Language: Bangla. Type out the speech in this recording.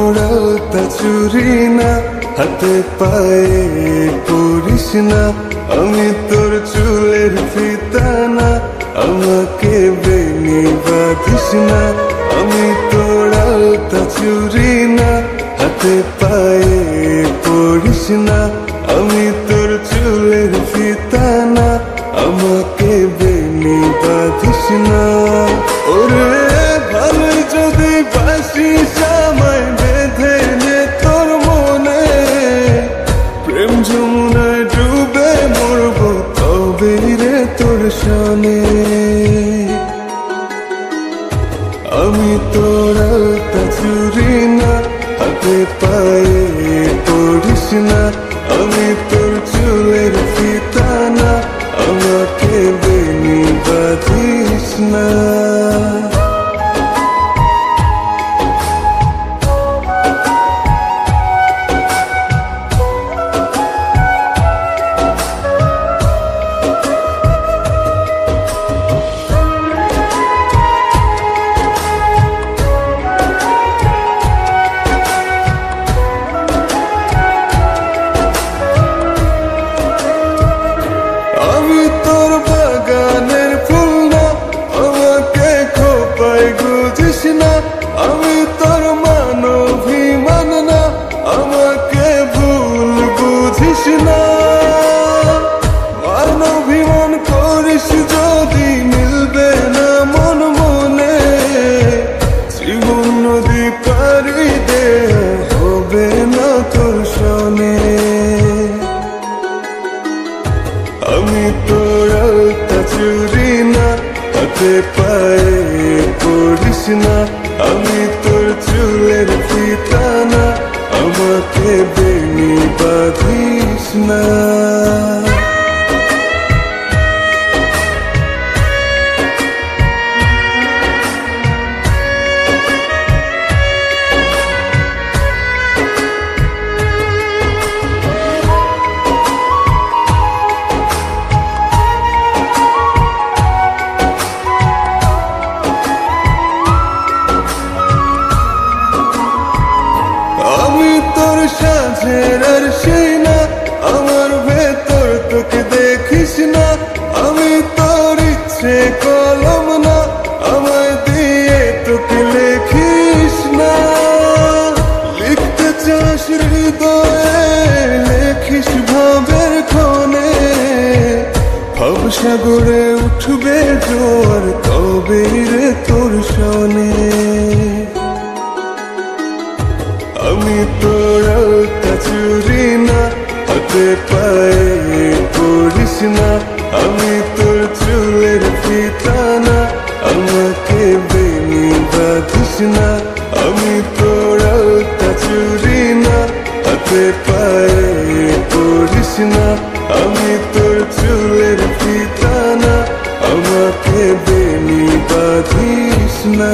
তোরা তা চুরি না, হাতে পায়ে পড়িস না। আমি তোর চুলের ফিতা না, আমাকে বেনি বাঁধিস না। আমি তোরা তা চুরি না, হাতে পায়ে পড়িস না। আমি তোর চুলের ফিতা না, আমাকে বেনি বাঁধিস না। ওরে ভালো যদি বাসিস আমায় বেঁধে নে তোর মনে, প্রেম যমুনায় ডুবে মরবো তবে রে তোর সনে। আমি তোরা তা চুরি না, হাতে পায়ে পড়িস না। আমি তোর চুলের ফিতা না, আমাকে বেনি বাঁধিস না। আমি তোর বাগানের ফুল না, আমাকে খোপায় গুজিস না। আমি তোর মানভিমান না, আমাকে ভুল বুঝিস না। মানভিমান করিস যদি মিলবে না মন মনে, জীবন নদী পারি দে হবে না তোর সনে। আমি তোরা তা চুরি না, হাতে পায়ে পড়িস না। আমি তোর চুলের ফিতা না, আমাকে বেনি বাঁধিস না। আমি তোর সাজের আর সেই না, আমার ভেতর তোকে দেখিস না। আমি তোর ইচ্ছে কলম না, আমায় দিয়ে তোকে লেখিস না। লিখতে চাস হৃদয়ে, লেখিস ভাবের ক্ষণে। ভাব সাগরে উঠবে জোয়ার তবে রে তোর সনে। আমি তোরা তা চুরি না, হাতে পায়ে পড়িস না। আমি তোর চুলের ফিতা না, আমাকে বেনি বাঁধিস না। আমি তোরা তা চুরি না, হাতে পায়ে পড়িস না। আমি তোর চুলের ফিতা না, আমাকে বেনি বাঁধিস না।